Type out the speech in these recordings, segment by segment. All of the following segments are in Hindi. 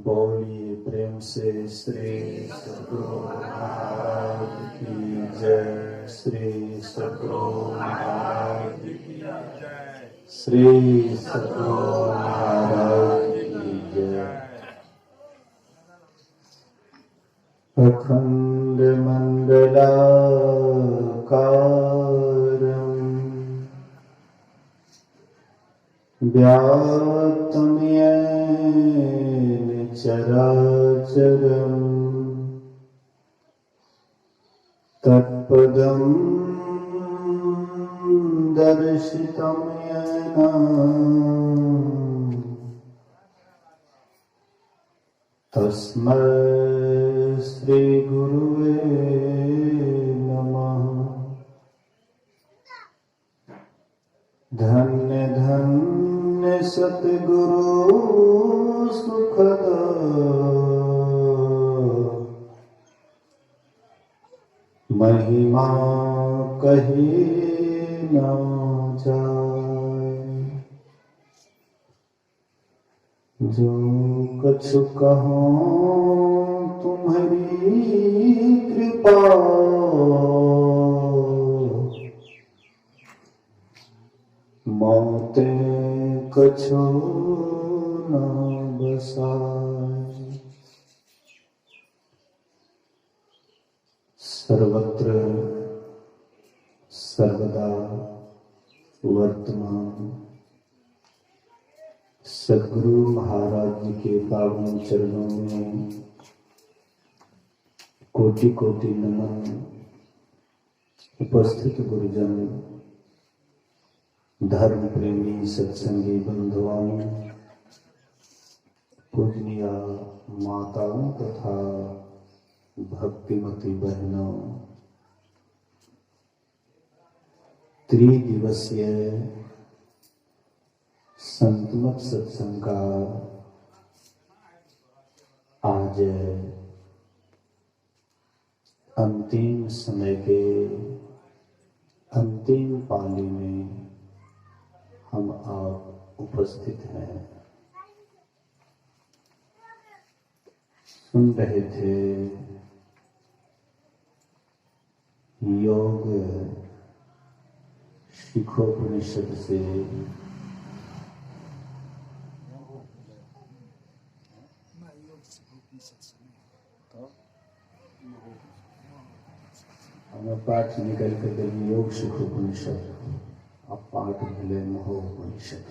बोलिए प्रेम से श्री सद्गुरु महाराज की जय। श्री सद्गुरु महाराज की जय। श्री सद्गुरु महाराज की जय। अखंड मंडलाकारं व्याप्तं येन चराचरं तत्पदं दर्शितं येन तस्मै श्री गुरुवे नमः। धन्य धन्य सतगुरु सुखदा महिमा कही न जाए। जो कछु कहूँ तुम्हारी कृपा मौते कछु न बसाए। सर्वत्र सर्वदा वर्तमान सद्गुरु महाराज जी के पावन चरणों में कोटि कोटि नमन। उपस्थित गुरुजन, धर्म प्रेमी सत्संगी बंधुओं, पूजनीय माताओं तथा भक्तिमती बहनों, त्रिदिवसीय संतमत सत्संग का आज अंतिम समय के अंतिम पाली में हम आप उपस्थित हैं। सुन रहे थे योग शिखोपनिषद से हमें पाठ निकल कर योग शिखोपनिषद, अब पाठ मिले महोपनिषद।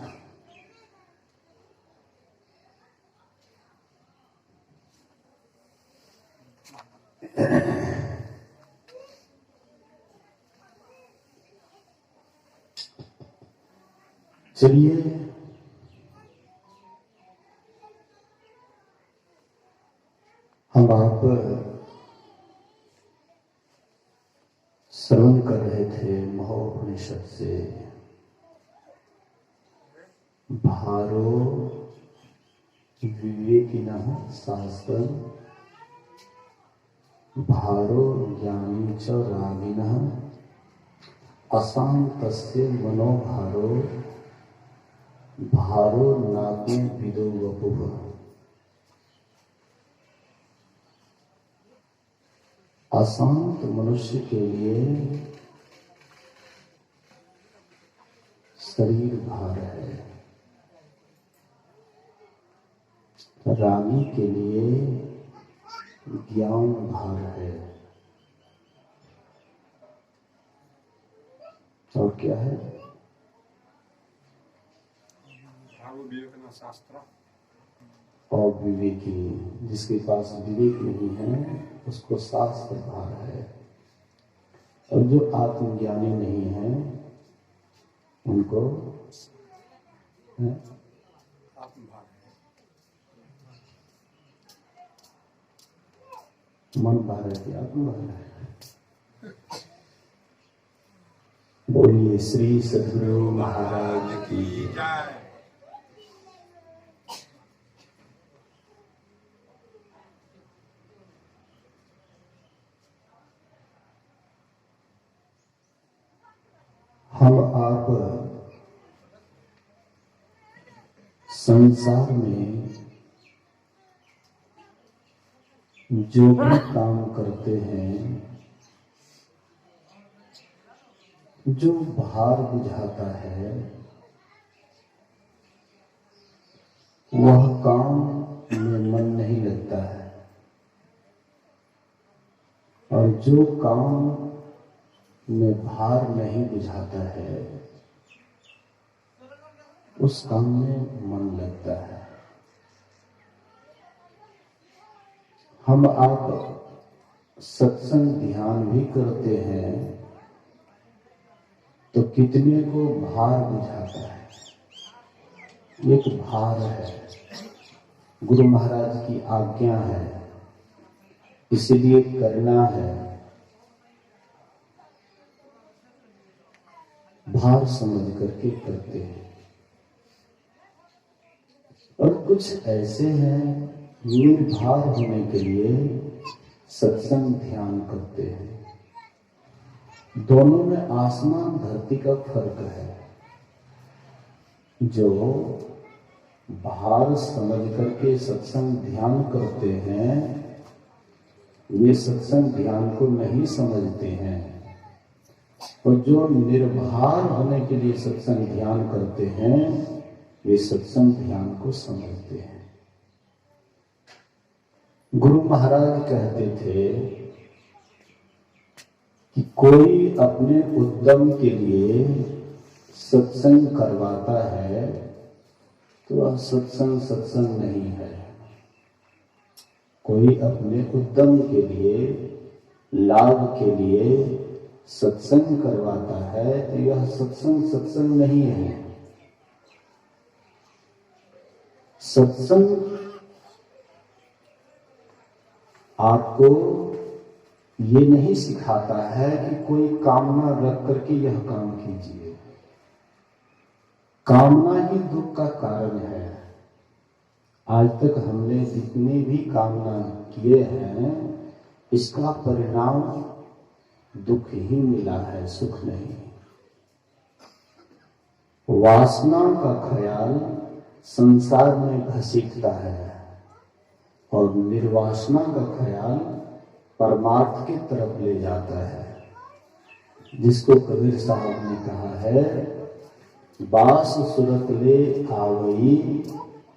चलिए हम आप श्रवण कर रहे थे महोपनिषद से भारो विवेकिनः शास्त्रं भारो ज्ञानी च रागिनः अशान्तस्य मनोभारो भारो नापि विदो वपुः। अशांत मनुष्य के लिए शरीर भार है, रागी के लिए ज्ञान भार है। और क्या है? शास्त्र। और विवेकी, जिसके पास विवेक नहीं है उसको शास्त्र भार है, और जो आत्मज्ञानी नहीं है उनको मन भार है कि आत्म भार है। बोलिए श्री सद्गुरु महाराज की जय। हम आप संसार में जो भी काम करते हैं, जो भार बुझाता है, वह काम में मन नहीं लगता है, और जो काम में भार नहीं बुझाता है, उस काम में मन लगता है। हम आप सत्संग ध्यान भी करते हैं तो कितने को भार बुझाता है। एक भार है, गुरु महाराज की आज्ञा है, इसलिए करना है। भार समझ करके करते हैं। और कुछ ऐसे हैं निर्भार होने के लिए सत्संग ध्यान करते हैं। दोनों में आसमान धरती का फर्क है। जो भार समझ करके सत्संग ध्यान करते हैं, वे सत्संग ध्यान को नहीं समझते हैं, और जो निर्भार होने के लिए सत्संग ध्यान करते हैं, वे सत्संग ध्यान को समझते हैं। गुरु महाराज कहते थे कि कोई अपने उद्यम के लिए सत्संग करवाता है तो वह सत्संग नहीं है। कोई अपने उद्यम के लिए, लाभ के लिए सत्संग करवाता है तो यह सत्संग नहीं है। सत्संग आपको ये नहीं सिखाता है कि कोई कामना रख करके यह काम कीजिए। कामना ही दुख का कारण है। आज तक हमने जितने भी कामना किए हैं, इसका परिणाम दुख ही मिला है, सुख नहीं। वासना का ख्याल संसार में घसीटता है, और निर्वासना का ख्याल परमार्थ की तरफ ले जाता है। जिसको कबीर साहब ने कहा है, बास सुरत ले आवई,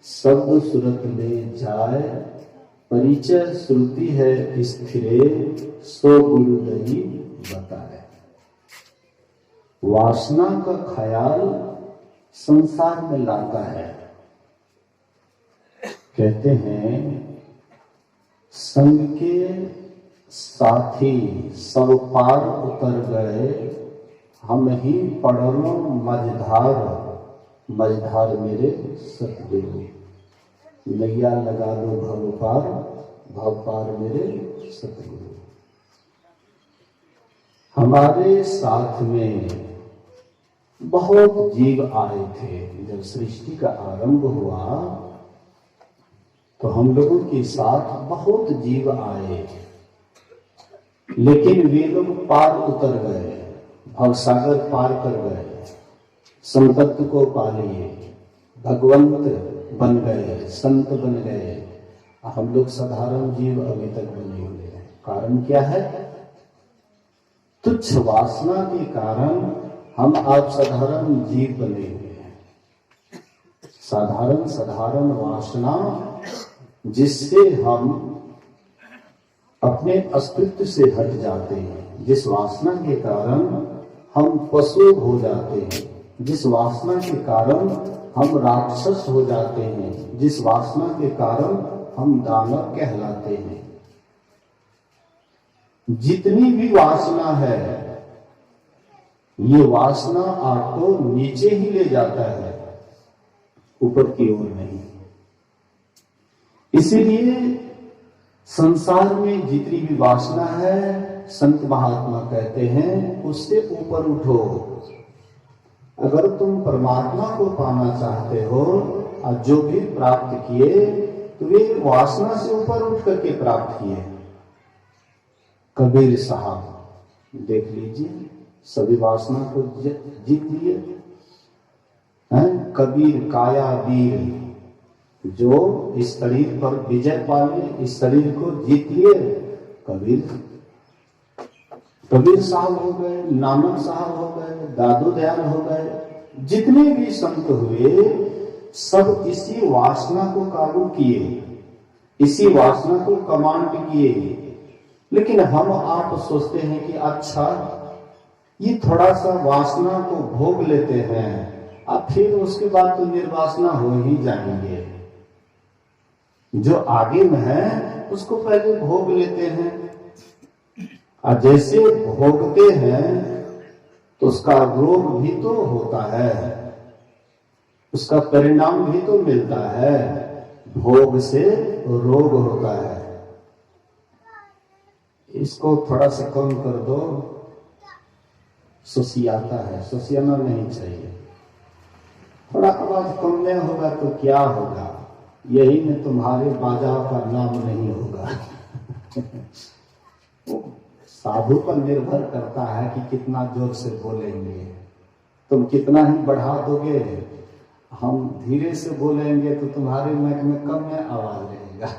शब्द सुरत ले जाए, परिचय श्रुति है स्थिरे, सो गुरुदई बताए। वासना का ख्याल संसार में लाता है। कहते हैं संग के साथी सब पार उतर गए, हम ही पड़लो मझधार, मझधार मेरे सतगुरु। नैया लगा दो भव पार, भव पार मेरे सतगुरु। हमारे साथ में बहुत जीव आए थे। जब सृष्टि का आरंभ हुआ तो हम लोगों के साथ बहुत जीव आए, लेकिन वे लोग पार उतर गए, भवसागर पार कर गए, संतत्व को पा लिए, भगवंत बन गए, संत बन गए। हम लोग साधारण जीव अभी तक बने हुए हैं। कारण क्या है? तुच्छ वासना के कारण हम आप साधारण जीव बने हुए हैं। साधारण वासना, जिससे हम अपने अस्तित्व से हट जाते हैं, जिस वासना के कारण हम पशु हो जाते हैं, जिस वासना के कारण हम राक्षस हो जाते हैं, जिस वासना के कारण हम दानव कहलाते हैं। जितनी भी वासना है, ये वासना आपको नीचे ही ले जाता है, ऊपर की ओर नहीं। इसीलिए संसार में जितनी भी वासना है, संत महात्मा कहते हैं उससे ऊपर उठो। अगर तुम परमात्मा को पाना चाहते हो और जो भी प्राप्त किए तो वे वासना से ऊपर उठ करके प्राप्त किए। कबीर साहब देख लीजिए, सभी वासना को जीत लिए हैं। कबीर काया वीर, जो इस शरीर पर विजय पाले, इस शरीर को जीत लिए। कबीर साहब हो गए, नानक साहब हो गए, दादू दयाल हो गए, जितने भी संत हुए सब इसी वासना को काबू किए, इसी वासना को कमांड किए। लेकिन हम आप सोचते हैं कि अच्छा ये थोड़ा सा वासना को भोग लेते हैं, अब फिर उसके बाद तो निर्वासना हो ही जाएंगे। जो आगे में है उसको पहले भोग लेते हैं, और जैसे भोगते हैं तो उसका रोग भी तो होता है, उसका परिणाम भी तो मिलता है। भोग से रोग होता है। इसको थोड़ा सा कम कर दो, सुसियाता है, सुसियाना नहीं चाहिए। थोड़ा आवाज कम में होगा तो क्या होगा, यही में तुम्हारे बाजा का नाम नहीं होगा। साधु पर निर्भर करता है कि कितना जोर से बोलेंगे। तुम कितना ही बढ़ा दोगे, हम धीरे से बोलेंगे तो तुम्हारे माइक में कम में आवाज रहेगा।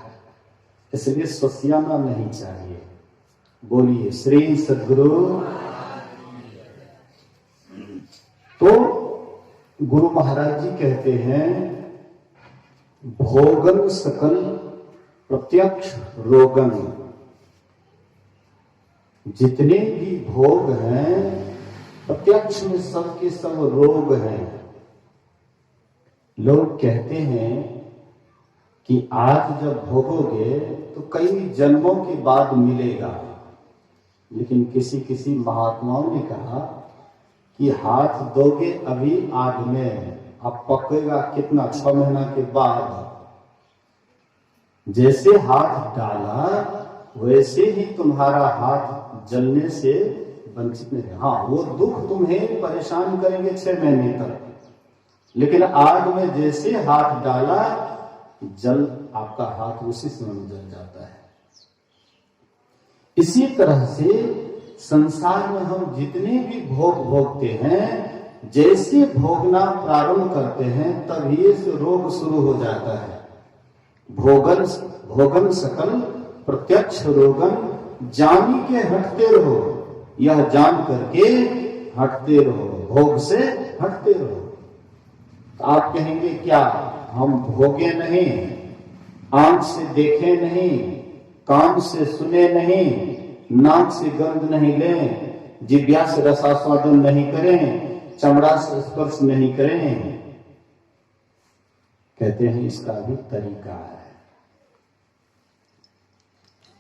इसलिए सुसियाना नहीं चाहिए। बोलिए श्री सद्गुरु। तो गुरु महाराज जी कहते हैं, भोगन सकल प्रत्यक्ष रोगन। जितने भी भोग हैं प्रत्यक्ष में सबके सब रोग हैं। लोग कहते हैं कि आज जब भोगोगे तो कई जन्मों के बाद मिलेगा, लेकिन किसी किसी महात्माओं ने कहा कि हाथ दोगे अभी आग में, अब पकेगा कितना, 6 महीना के बाद। जैसे हाथ डाला वैसे ही तुम्हारा हाथ जलने से वंचित नहीं। हाँ, वो दुख तुम्हें परेशान करेंगे 6 महीने तक, लेकिन आग में जैसे हाथ डाला, जल आपका हाथ उसी समय जल जाता है। इसी तरह से संसार में हम जितने भी भोग भोगते हैं, जैसे भोगना प्रारंभ करते हैं तभी से रोग शुरू हो जाता है। भोगन सकल प्रत्यक्ष रोगन, जानी के हटते रहो, यह जान करके हटते रहो, भोग से हटते रहो। तो आप कहेंगे क्या हम भोगे नहीं, आंख से देखे नहीं, कान से सुने नहीं, नाक से गंध नहीं लें, जिह्वा से रसास्वादन नहीं करें, चमड़ा से स्पर्श नहीं करें? कहते हैं इसका भी तरीका है।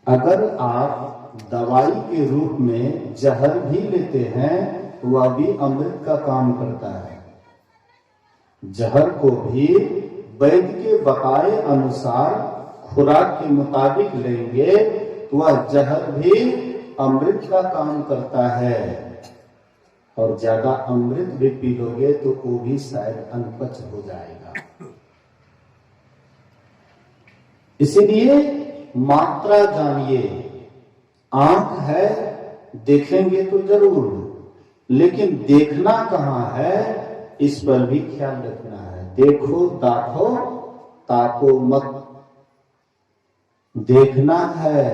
अगर आप दवाई के रूप में जहर भी लेते हैं तो वह भी अमृत का काम करता है। जहर को भी वैद्य के बताए अनुसार खुराक के मुताबिक लेंगे तो वह जहर भी अमृत का काम करता है। और ज्यादा अमृत भी पी लोगे तो वो भी शायद अनपच हो जाएगा। इसीलिए मात्रा जानिए। आंख है, देखेंगे तो जरूर, लेकिन देखना कहाँ है इस पर भी ख्याल रखना है। देखो ताको, ताको मत। देखना है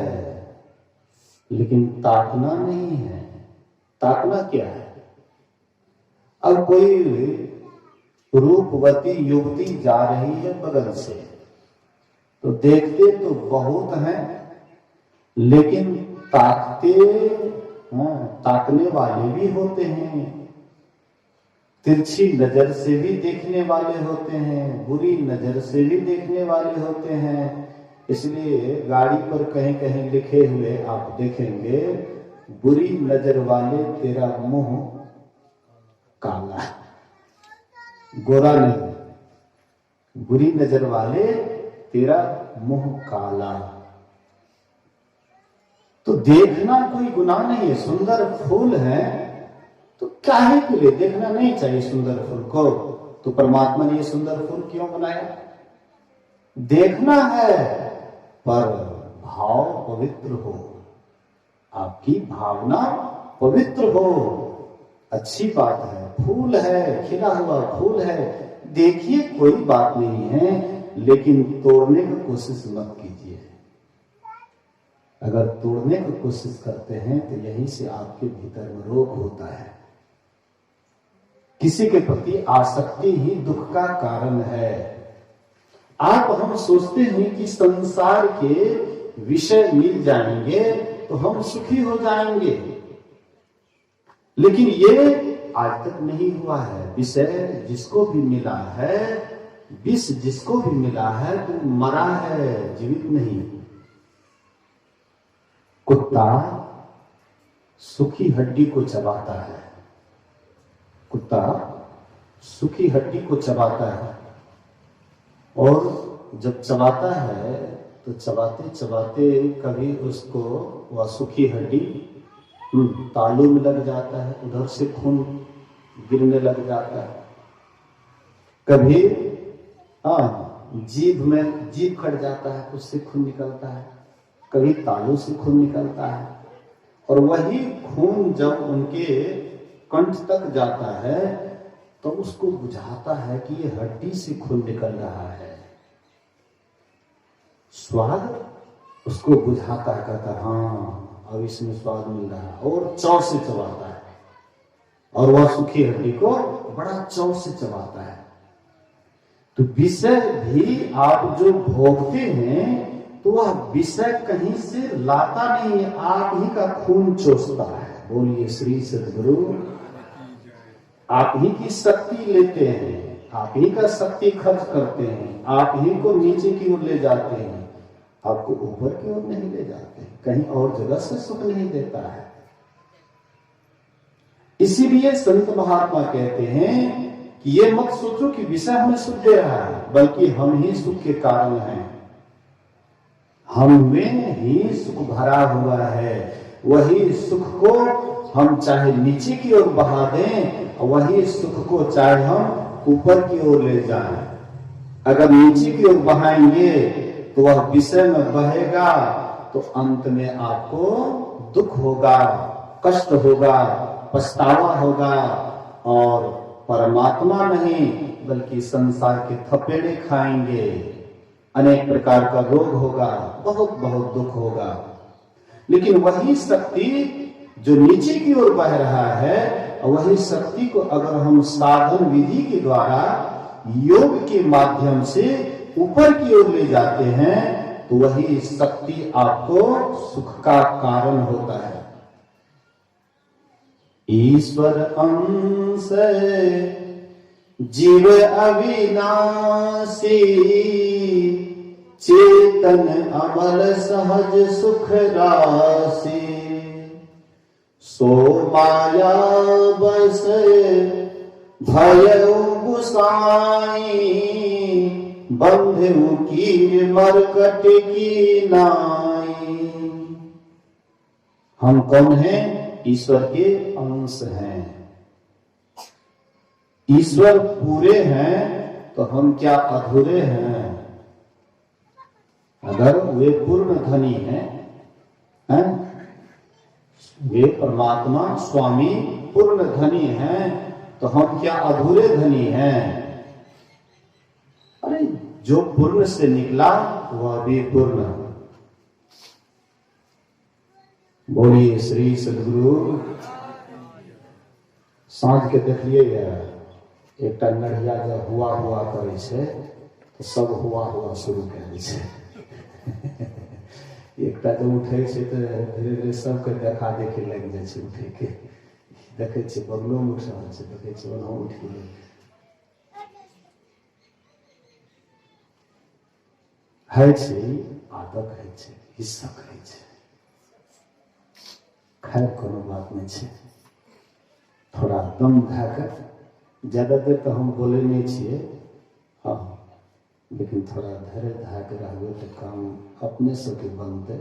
लेकिन ताकना नहीं है। ताकना क्या है? अब कोई रूपवती युवती जा रही है बगल से, तो देखते तो बहुत हैं, लेकिन ताकने वाले भी होते हैं, तिरछी नजर से भी देखने वाले होते हैं, बुरी नजर से भी देखने वाले होते हैं। इसलिए गाड़ी पर कहीं कहीं लिखे हुए आप देखेंगे, बुरी नजर वाले तेरा मुंह काला, गोरा नहीं, बुरी नजर वाले तेरा मुंह काला। तो देखना कोई गुनाह नहीं है। सुंदर फूल है तो काहे के लिए देखना नहीं चाहिए सुंदर फूल को? तो परमात्मा ने ये सुंदर फूल क्यों बनाया? देखना है, पर भाव पवित्र हो, आपकी भावना पवित्र हो। अच्छी बात है, फूल है, खिला हुआ फूल है, देखिए कोई बात नहीं है, लेकिन तोड़ने की कोशिश मत कीजिए। अगर तोड़ने की कोशिश करते हैं तो यहीं से आपके भीतर में रोग होता है। किसी के प्रति आसक्ति ही दुख का कारण है। हम सोचते हैं कि संसार के विषय मिल जाएंगे तो हम सुखी हो जाएंगे, लेकिन ये आज तक नहीं हुआ है। विषय जिसको भी मिला है, विष जिसको भी मिला है, तो मरा है, जीवित नहीं। कुत्ता सूखी हड्डी को चबाता है, कुत्ता सूखी हड्डी को चबाता है, और जब चबाता है तो चबाते चबाते कभी उसको वह सूखी हड्डी तालू में लग जाता है, उधर से खून गिरने लग जाता है। कभी जीभ कट जाता है, उससे खून निकलता है, कभी तालू से खून निकलता है। और वही खून जब उनके कंठ तक जाता है तो उसको बुझाता है कि ये हड्डी से खून निकल रहा है। स्वाद उसको बुझाता है, कहता है हाँ अब इसमें स्वाद मिल रहा है, और चौ से चबाता है, और वह सूखी हड्डी को बड़ा चौ से चबाता है। तो विषय भी आप जो भोगते हैं तो वह विषय कहीं से लाता नहीं है, आप ही का खून चूसता है। बोलिए श्री सद्गुरु। आप ही की शक्ति लेते हैं, आप ही का शक्ति खर्च करते हैं, आप ही को नीचे की ओर ले जाते हैं, आपको ऊपर की ओर नहीं ले जाते, कहीं और जगह से सुख नहीं देता है। इसीलिए संत महात्मा कहते हैं कि ये मत सोचो कि विषय हमें सुख दे रहा है, बल्कि हम ही सुख के कारण हैं। हम में ही सुख भरा हुआ है। वही सुख को हम चाहे नीचे की ओर बहा दें, वही सुख को चाहे हम ऊपर की ओर ले जाएं। अगर नीचे की ओर बहाएंगे तो वह विषय में बहेगा, तो अंत में आपको दुख होगा, कष्ट होगा, पछतावा होगा, और परमात्मा नहीं बल्कि संसार के थपेड़े खाएंगे, अनेक प्रकार का रोग होगा, बहुत बहुत दुख होगा। लेकिन वही शक्ति जो नीचे की ओर बह रहा है, वही शक्ति को अगर हम साधन विधि के द्वारा योग के माध्यम से ऊपर की ओर ले जाते हैं, तो वही शक्ति आपको सुख का कारण होता है। ईश्वर अंश जीव अविनाशी, चेतन अमल सहज सुख राशि, सो माया बस भयउ गुसाई, बंधु की मरकट की नाई। हम कौन हैं? ईश्वर के अंश हैं। ईश्वर पूरे हैं तो हम क्या अधूरे हैं? अगर वे पूर्ण धनी हैं, वे परमात्मा स्वामी पूर्ण धनी हैं, तो हम क्या अधूरे धनी हैं? अरे जो पूर्ण से निकला वह भी पूर्ण। बोलिए श्री सद्गुरु। साँझ के देखिए एक नढ़िया जब हुआ करे छे तो सब हुआ शुरू कर छे। एकटा जब उठे छे तो धीरे धीरे सबके देखा देखी लग जाए छे, उठे के देखे छे बगलो में उठ रहा छे, देखे छे ओना उठ गेलै। है छे आदत, है छे हिस्सा करे छे। खैर कोनो बात नहीं छे, थोड़ा दम धाकर, ज्यादा देर तो हम बोले नहीं छिए, हाँ, लेकिन थोड़ा धैर्य धाकर रहबे तो काम अपने से के बनते।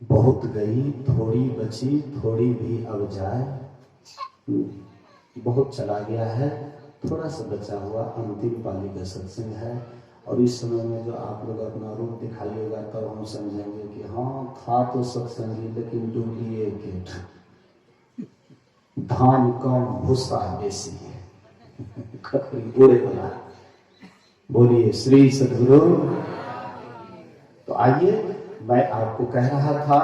बहुत गई थोड़ी बची, थोड़ी भी अब जाए। बहुत चला गया है, थोड़ा सा बचा हुआ अंतिम पाली का सत्संग है। और इस समय में जो आप लोग अपना रूप दिखाइएगा तब तो हम समझेंगे कि हाँ था तो सत्संगी लेकिन डुप्लीकेट, धान कम भूसा बेसी, खखरी उड़े वाला। बोलिए श्री सद्गुरु। तो आइए, मैं आपको कह रहा था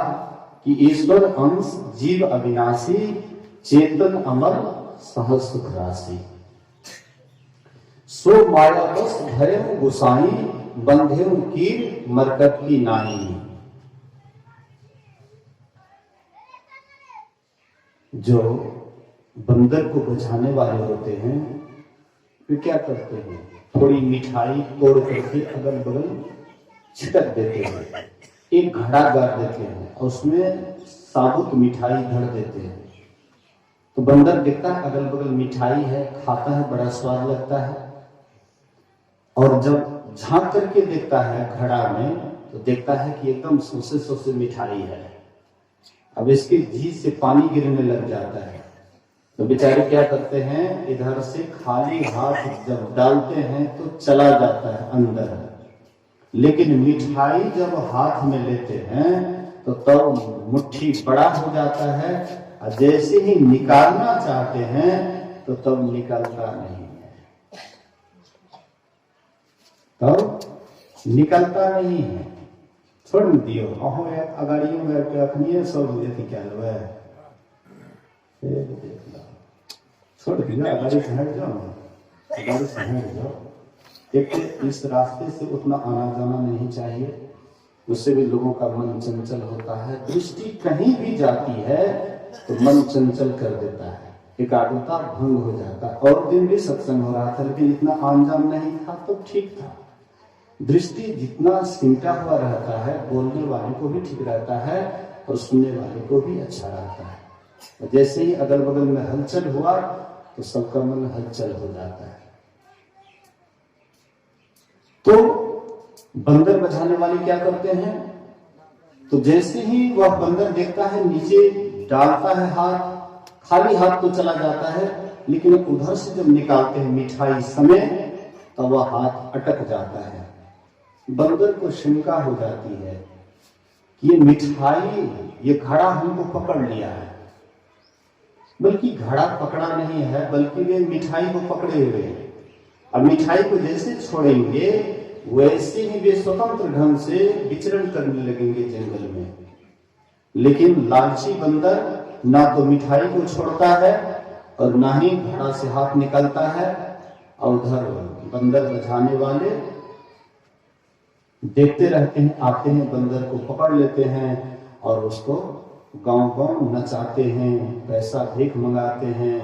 कि ईश्वर अंश जीव अविनाशी, चेतन अमर सहज सुख राशि। सो माया बस भयम गुसाई, बंधेम कीर मरकट की नाई। जो बंदर को बचाने वाले होते हैं वे क्या करते हैं, थोड़ी मिठाई तोड़ करके अगल बगल छिटक देते हैं, एक घड़ा गाड़ देते हैं और उसमें साबुत मिठाई धर देते हैं। तो बंदर देखता है अगल बगल मिठाई है, खाता है, बड़ा स्वाद लगता है। और जब झांक करके देखता है घड़ा में तो देखता है कि एकदम सोसे सोसे मिठाई है। अब इसके जी से पानी गिरने लग जाता है। तो बेचारे क्या करते हैं, इधर से खाली हाथ जब डालते हैं तो चला जाता है अंदर, लेकिन मिठाई जब हाथ में लेते हैं तो तब मुट्ठी बड़ा हो जाता है और जैसे ही निकालना चाहते हैं तो तब निकलता नहीं है, तब निकलता नहीं है। छोड़ दियो अहो अगाड़ियों में अपनी सब ये क्या लो है, छोड़ दियो अगाड़ी से हट जाओ, अगाड़ी से हट जाओ। देखिए इस रास्ते से उतना आना जाना नहीं चाहिए, उससे भी लोगों का मन चंचल होता है। दृष्टि कहीं भी जाती है तो मन चंचल कर देता है, एकाग्रता भंग हो जाता है। और दिन भी सत्संग हो रहा था लेकिन इतना आंजाम नहीं था तो ठीक था। दृष्टि जितना सिमटा हुआ रहता है बोलने वाले को भी ठीक रहता है और सुनने वाले को भी अच्छा रहता है। जैसे ही अगल बगल में हलचल हुआ तो सबका मन हलचल हो जाता है। तो बंदर बचाने वाले क्या करते हैं, तो जैसे ही वह बंदर देखता है नीचे डालता है हाथ, खाली हाथ तो चला जाता है, लेकिन उधर से जब निकालते हैं मिठाई समय तो वह हाथ अटक जाता है। बंदर को शंका हो जाती है कि ये मिठाई, ये घड़ा हमको पकड़ लिया है, बल्कि घड़ा पकड़ा नहीं है बल्कि वे मिठाई को पकड़े हुए हैं। अब मिठाई को जैसे छोड़ेंगे वैसे ही वे स्वतंत्र ढंग से विचरण करने लगेंगे जंगल में। लेकिन लालची बंदर ना तो मिठाई को छोड़ता है और ना ही घड़ा से हाथ निकलता है। और उधर बंदर बचाने वाले देखते रहते हैं, आते हैं, बंदर को पकड़ लेते हैं और उसको गांव-गांव नचाते हैं, पैसा भीख मंगाते हैं।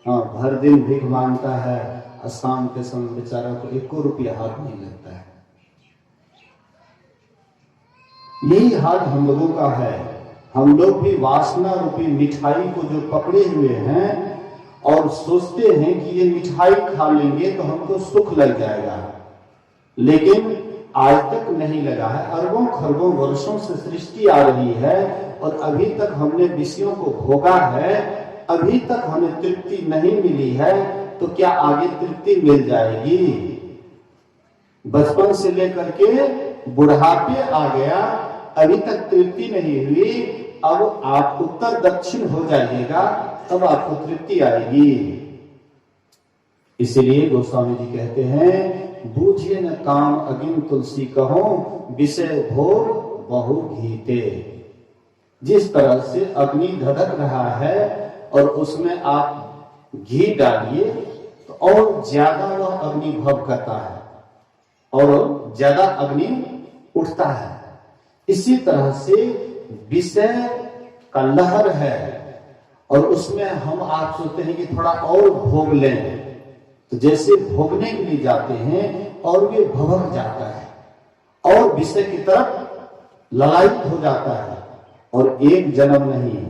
हाँ, भर दिन भीख मांगता है और शाम के समय बेचारा को 1 रुपया हाथ नहीं लगता है। यही हाल हम लोगों का है। हम लोग भी वासना रूपी मिठाई को जो पकड़े हुए हैं और सोचते हैं कि ये मिठाई खा लेंगे तो हमको सुख लग जाएगा, लेकिन आज तक नहीं लगा है। अरबों खरबों वर्षों से सृष्टि आ रही है और अभी तक हमने विषयों को भोगा है, अभी तक हमें तृप्ति नहीं मिली है, तो क्या आगे तृप्ति मिल जाएगी? बचपन से लेकर के बुढ़ापे आ गया, अभी तक तृप्ति नहीं हुई, अब आप उत्तर दक्षिण हो जाइएगा तब आपको तृप्ति आएगी। इसलिए गोस्वामी जी कहते हैं, बूझे न काम अगिन तुलसी कहो, विषय भोग बहु घीते। जिस तरह से अग्नि धधक रहा है और उसमें आप घी डालिए तो और ज्यादा वह अग्नि भव करता है और ज्यादा अग्नि उठता है। इसी तरह से विषय का लहर है और उसमें हम आप सोचते हैं कि थोड़ा और भोग लें, तो जैसे भोगने के लिए जाते हैं और वे भभक जाता है और विषय की तरफ ललायित हो जाता है। और एक जन्म नहीं,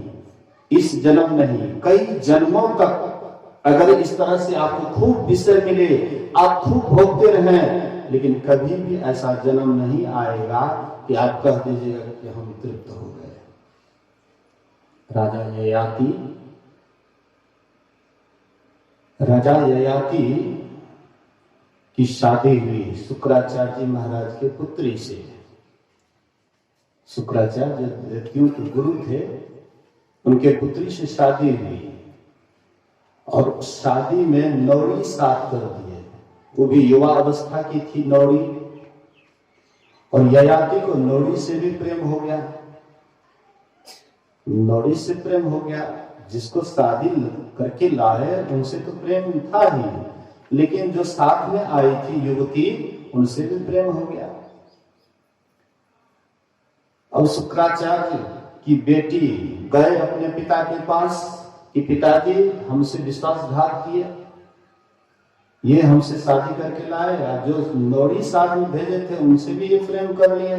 इस जन्म नहीं, कई जन्मों तक अगर इस तरह से आपको खूब विषय मिले, आप खूब भोगते रहें, लेकिन कभी भी ऐसा जन्म नहीं आएगा कि आप कह दीजिएगा कि हम तृप्त हो गए। राजा ययाति की शादी हुई शुक्राचार्य जी महाराज के पुत्री से। शुक्राचार्य दैत्यों के गुरु थे, उनके पुत्री से शादी हुई और शादी में नौरी साथ कर दिए। वो भी युवा अवस्था की थी नौड़ी, और ययाति को नौड़ी से भी प्रेम हो गया, नौड़ी से प्रेम हो गया। जिसको शादी करके लाए उनसे तो प्रेम था ही, लेकिन जो साथ में आई थी युवती उनसे भी प्रेम हो गया। अब शुक्राचार्य की बेटी गए अपने पिता के पास कि पिताजी हमसे विश्वासघात किए, ये हमसे शादी करके लाए, जो नौड़ी साथ में भेजे थे उनसे भी ये प्रेम कर लिए,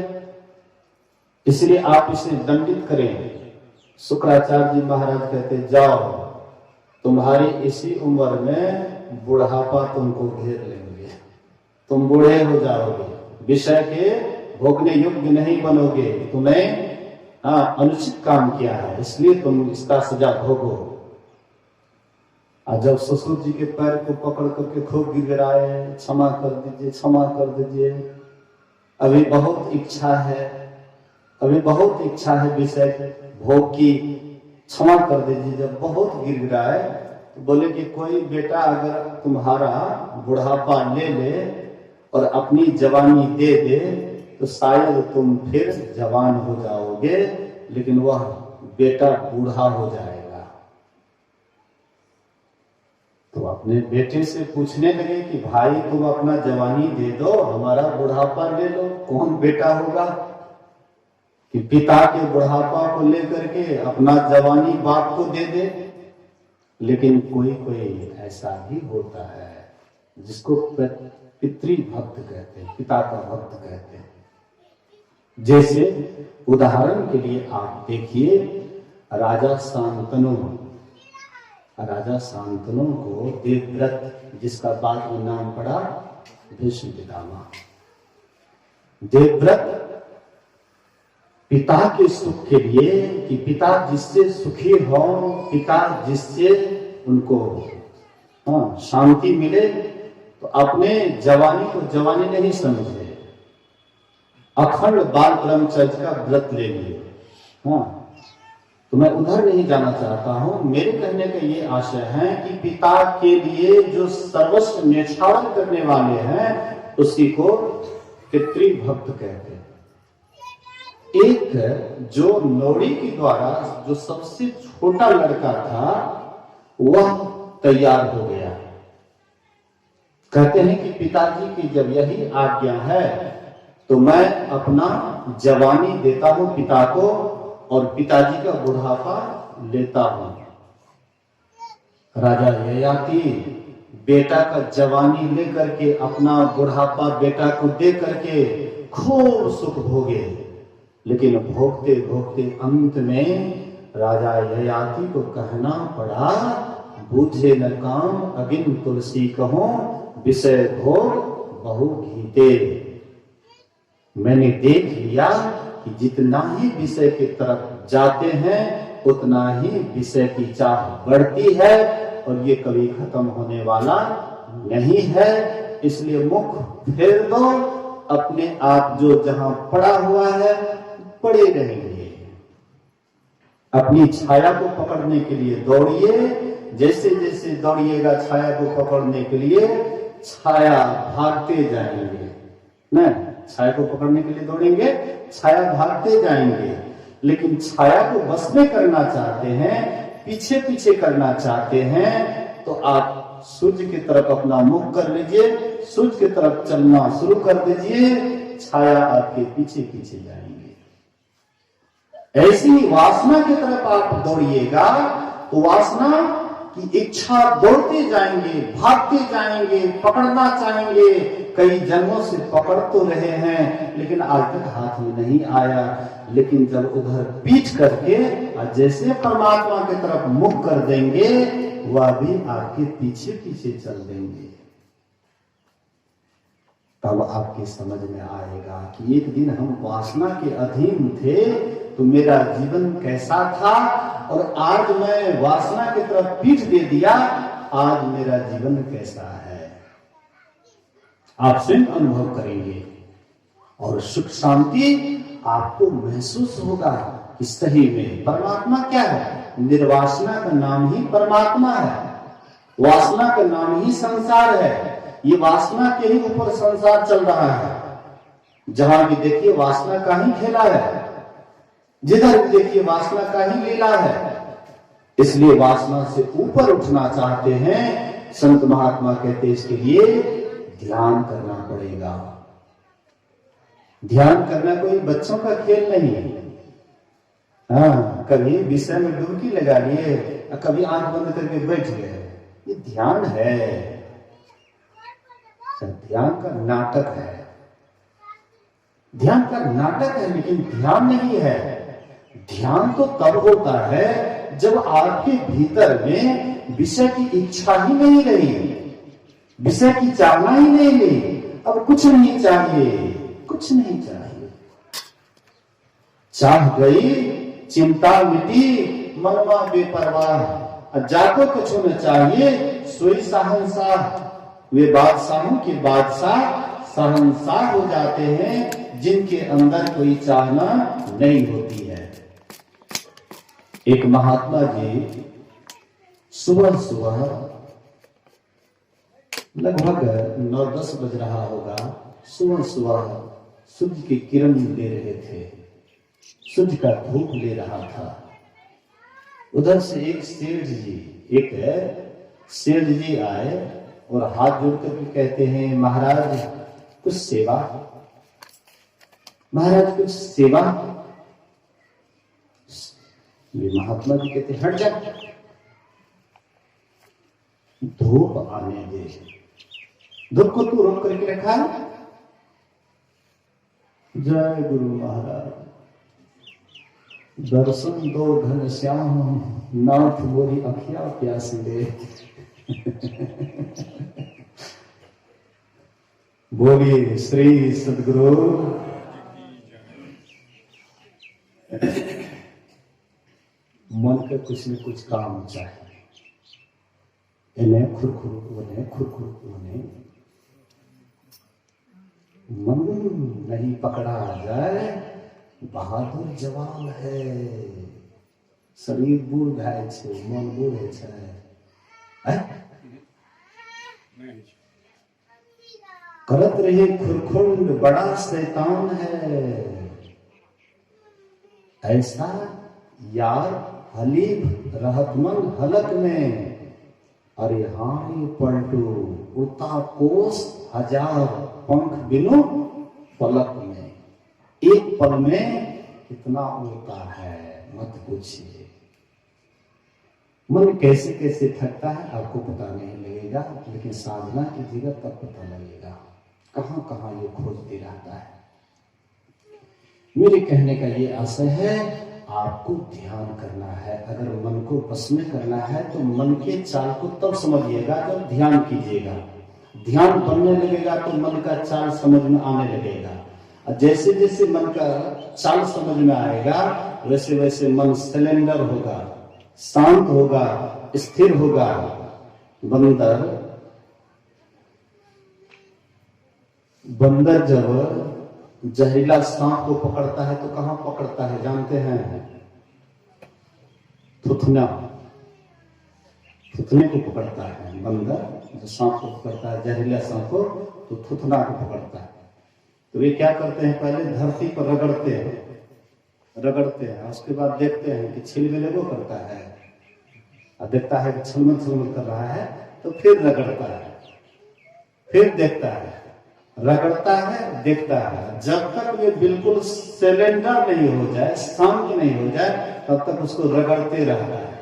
इसलिए आप इसे दंडित करें। शुक्राचार्य जी महाराज कहते जाओ, तुम्हारी इसी उम्र में बुढ़ापा तुमको घेर लेंगे, तुम बूढ़े हो जाओगे, विषय के भोगने योग्य नहीं बनोगे, तुम्हें अनुचित काम किया है, इसलिए तुम इसका सजा भोगो। और जब ससुर जी के पैर को पकड़ करके खूब गिड़गिड़ाए, क्षमा कर दीजिए, क्षमा कर दीजिए, अभी बहुत इच्छा है, अभी बहुत इच्छा है विषय भोग की, क्षमा कर दीजिए। जब बहुत गिड़गिड़ाए तो बोले कि कोई बेटा अगर तुम्हारा बुढ़ापा ले ले और अपनी जवानी दे दे तो शायद तुम फिर जवान हो जाओगे, लेकिन वह बेटा बूढ़ा हो जाएगा। तो अपने बेटे से पूछने लगे कि भाई तुम अपना जवानी दे दो, हमारा बुढ़ापा ले लो। कौन बेटा होगा कि पिता के बुढ़ापा को लेकर के अपना जवानी बाप को दे दे। लेकिन कोई कोई ऐसा भी होता है जिसको पितृभक्त कहते हैं, पिता का भक्त कहते हैं। जैसे उदाहरण के लिए आप देखिए राजा शांतनु, राजा शांतनु को देवव्रत, जिसका बाद में नाम पड़ा भीष्म पितामह, देवव्रत पिता के सुख के लिए कि पिता जिससे सुखी हो, पिता जिससे उनको शांति मिले, तो अपने जवानी को जवानी नहीं समझे, अखंड बाल ब्रह्मचर्य का व्रत ले लिए। तो मैं उधर नहीं जाना चाहता हूं, मेरे कहने का ये आशय है कि पिता के लिए जो सर्वस्व न्यौछावर करने वाले हैं उसी को पितृभक्त कहते हैं। एक जो नौड़ी के द्वारा जो सबसे छोटा लड़का था वह तैयार हो गया। कहते हैं कि पिताजी की जब यही आज्ञा है तो मैं अपना जवानी देता हूं पिता को और पिताजी का बुढ़ापा लेता हूं। राजा ययाति बेटा का जवानी लेकर के अपना बुढ़ापा बेटा को दे करके खूब सुख भोगे, लेकिन भोगते भोगते अंत में राजा ययाति को कहना पड़ा, बूझे न काम अगिन तुलसी कहो, विषय भोग बहु घीते। मैंने देख लिया कि जितना ही विषय की तरफ जाते हैं उतना ही विषय की चाह बढ़ती है और ये कभी खत्म होने वाला नहीं है। इसलिए मुख फेर दो, अपने आप जो जहां पड़ा हुआ है पड़े रहेंगे। अपनी छाया को पकड़ने के लिए दौड़िए, जैसे जैसे दौड़िएगा छाया को पकड़ने के लिए छाया भागते जाएंगे। न छाया को पकड़ने के लिए दौड़ेंगे, छाया भागते जाएंगे। लेकिन छाया को बस में करना चाहते हैं, पीछे पीछे करना चाहते हैं, तो आप सूर्य की तरफ अपना मुख कर लीजिए, सूर्य की तरफ चलना शुरू कर दीजिए, छाया आपके पीछे पीछे जाएंगे। ऐसी वासना की तरफ आप दौड़िएगा तो वासना की इच्छा दौड़ते जाएंगे, भागते जाएंगे, पकड़ना चाहेंगे। कई जन्मों से पकड़ तो रहे हैं लेकिन आज तक हाथ में नहीं आया। लेकिन जब उधर पीठ करके जैसे परमात्मा की तरफ मुख कर देंगे, वह भी आपके पीछे पीछे चल देंगे। तब आपकी समझ में आएगा कि एक दिन हम वासना के अधीन थे तो मेरा जीवन कैसा था, और आज मैं वासना की तरफ पीठ दे दिया, आज मेरा जीवन कैसा है। आप स्वयं अनुभव करेंगे और सुख शांति आपको महसूस होगा कि सही में परमात्मा क्या है। निर्वासना का नाम ही परमात्मा है, वासना का नाम ही संसार है। ये वासना के ही ऊपर संसार चल रहा है। जहां भी देखिए वासना का ही खेला है, जिधर भी देखिए वासना का ही लीला है। इसलिए वासना से ऊपर उठना चाहते हैं, संत महात्मा कहते इसके लिए ध्यान करना पड़ेगा। ध्यान करना कोई बच्चों का खेल नहीं है। हाँ, कभी विषय में डुबकी लगा लिए, कभी आंख बंद करके बैठ गए, ये ध्यान है। ध्यान का नाटक है, ध्यान का नाटक है, लेकिन ध्यान नहीं है। ध्यान तो तब होता है जब आपके भीतर में विषय की इच्छा ही नहीं रही, विषय की चाहना ही नहीं रही। अब कुछ नहीं चाहिए, कुछ नहीं चाहिए, चाह गई, चिंता मिटी, मनवा बेपरवाह, जाको कुछ न चाहिए, सोई शहंशाह। वे बादशाहों के बादशाह शहंशाह हो जाते हैं जिनके अंदर कोई चाहना नहीं होती है। एक महात्मा जी सुबह सुबह लगभग 9-10 बज रहा होगा, सुबह सुबह सूर्य की किरण ले रहे थे, सूर्य का धूप ले रहा था। उधर से एक सेठ जी आए और हाथ जोड़कर भी कहते हैं, महाराज कुछ सेवा, महाराज कुछ सेवा। ये महात्मा जी कहते हट जा, धूप आने दे, धूप को तू रोक करके रखा है। जय गुरु महाराज, दर्शन दो घन श्याम, नाथ मोरी अखिया प्यास दे। बोलिए श्री सदगुरु। मन का कुछ न कुछ काम चाहिए, इन्हें खुरखुर उन्हें, खुरखुर उन्हें। मन नहीं पकड़ा जाए, बहादुर जवान है। शरीर बूढ़ भाई छे, मन बूढ़ है। करत रहे खुरखुंड, बड़ा शैतान है। ऐसा यार हलीफ रहतमंद हलक में, अरे हाँ पलटू उता कोस हजार पंख बिनु पलक में। एक पल में कितना उड़ता है मत पूछिए। मन कैसे कैसे थकता है आपको पता नहीं लगेगा, लेकिन साधना कीजिएगा तब पता लगेगा कहां कहां ये खोजते रहता है। मेरे कहने का ये आशय है, आपको ध्यान करना है। अगर मन को बस में करना है तो मन के चाल को तब समझिएगा जब ध्यान कीजिएगा। ध्यान बनने लगेगा तो मन का चाल समझ में आने लगेगा, और जैसे जैसे मन का चाल समझ में आएगा वैसे वैसे मन सिलेंडर होगा, शांत होगा, स्थिर होगा। बंदर जब जहरीला सांप को पकड़ता है तो कहां पकड़ता है जानते हैं? थुथना, थुथने को पकड़ता है। बंदर जो सांप को पकड़ता है, जहरीला सांप को, तो थुथना को पकड़ता है। तो वे क्या करते हैं, पहले धरती पर रगड़ते हैं, उसके बाद देखते हैं कि छिलमिले वो करता है, और देखता है कि छलमल कर रहा है तो फिर रगड़ता है, फिर देखता है, रगड़ता है, देखता है। जब तक ये बिल्कुल सिलेंडर नहीं हो जाए, शांत नहीं हो जाए, तब तक उसको रगड़ते रहता है।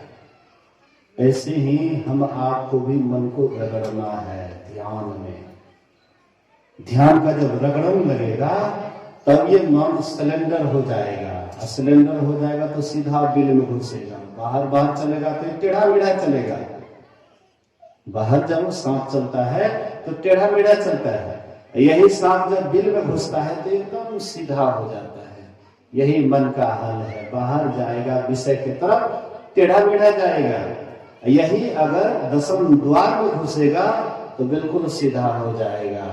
ऐसे ही हम आपको भी मन को रगड़ना है ध्यान में। ध्यान का जब रगड़न लगेगा तब ये मन सिलेंडर हो जाएगा। सिलेंडर हो जाएगा तो सीधा बिल में घुसेगा, बाहर चलेगा तो टेढ़ा मेढ़ा चलेगा। बाहर जब सांप चलता है तो टेढ़ा मेढ़ा चलता है, यही सांप जब बिल में घुसता है तो एकदम सीधा हो जाता है। यही मन का हाल है, बाहर जाएगा विषय की तरफ टेढ़ा मेढ़ा जाएगा, यही अगर दसम द्वार में घुसेगा तो बिल्कुल सीधा हो जाएगा।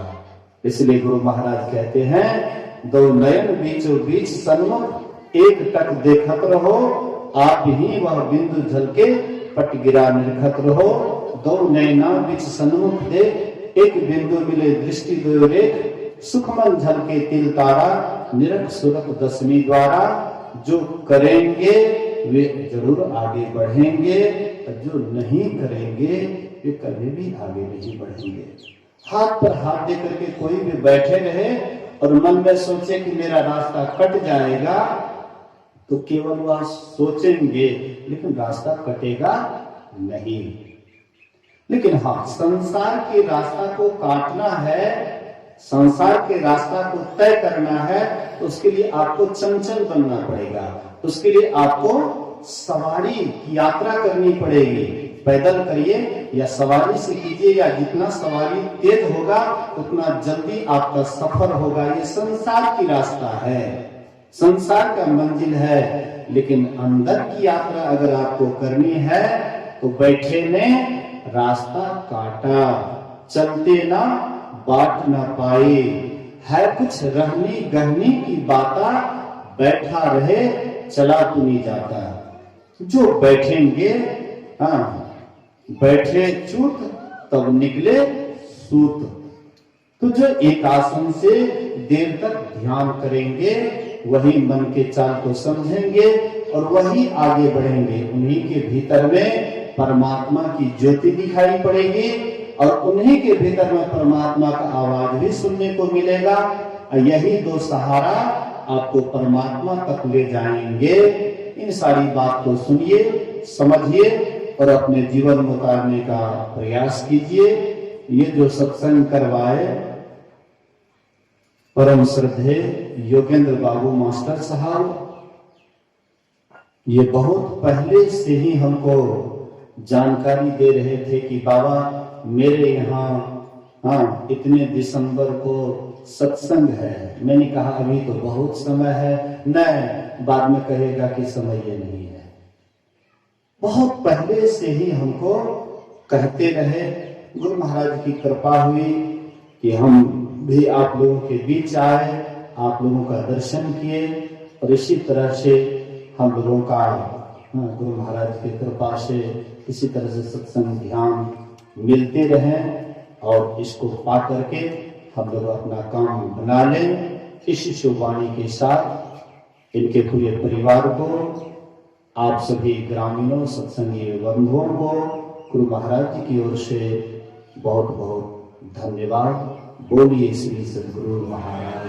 इसलिए गुरु महाराज कहते हैं, दो नयन बीचों बीच सन्मुख एक टक देखत रहो, आप ही वह बिंदु झलके पट गिरा निरखत रहो। दो नैना बीच सन्मुख दे एक बिंदु मिले दृष्टि दो रेख, सुखमन झलके तिल तारा, निरख सुरख दसवीं द्वारा। जो करेंगे वे जरूर आगे बढ़ेंगे, जो नहीं करेंगे वे कभी भी आगे नहीं बढ़ेंगे। हाथ पर हाथ दे करके कोई भी बैठे रहे और मन में सोचे कि मेरा रास्ता कट जाएगा, तो केवल वह सोचेंगे, लेकिन रास्ता कटेगा नहीं। लेकिन हाँ, संसार के रास्ता को काटना है, संसार के रास्ता को तय करना है, तो उसके लिए आपको चंचल बनना पड़ेगा। उसके लिए आपको सवारी की यात्रा करनी पड़ेगी। पैदल करिए या सवारी से कीजिए, या जितना सवारी तेज होगा उतना जल्दी आपका सफर होगा। ये संसार की रास्ता है, संसार का मंजिल है। लेकिन अंदर की यात्रा अगर आपको करनी है तो बैठे ने रास्ता काटा, चलते ना बाट ना पाए। है कुछ रहनी गहनी की बाता, बैठा रहे चला तू नहीं जाता। जो बैठेंगे, हाँ, बैठे चूत तब निकले सूत। तो जो एक आसन से देर तक ध्यान करेंगे वही मन के चाल को समझेंगे और वही आगे बढ़ेंगे। उन्हीं के भीतर में परमात्मा की ज्योति दिखाई पड़ेगी और उन्हीं के भीतर में परमात्मा का आवाज भी सुनने को मिलेगा। यही दो सहारा आपको परमात्मा तक ले जाएंगे। इन सारी बात को सुनिए, समझिए और अपने जीवन में उतारने का प्रयास कीजिए। ये जो सत्संग करवाए परम श्रद्धे योगेंद्र बाबू मास्टर साहब, ये बहुत पहले से ही हमको जानकारी दे रहे थे कि बाबा मेरे यहाँ, हाँ, इतने दिसंबर को सत्संग है। मैंने कहा अभी तो बहुत समय है। नहीं, बाद में कहेगा कि समय ये नहीं है। बहुत पहले से ही हमको कहते रहे। गुरु महाराज की कृपा हुई कि हम भी आप लोगों के बीच आए, आप लोगों का दर्शन किए और इसी तरह से हम लोगों का, गुरु महाराज की कृपा से इसी तरह से सत्संग ध्यान मिलते रहें और इसको पा करके हम लोग अपना काम बना लें। इस शुभवाणी के साथ इनके पूरे परिवार को, आप सभी ग्रामीणों सत्संगी बंधुओं को गुरु महाराज जी की ओर से बहुत बहुत धन्यवाद। बोलिए श्री सद्गुरु महाराज।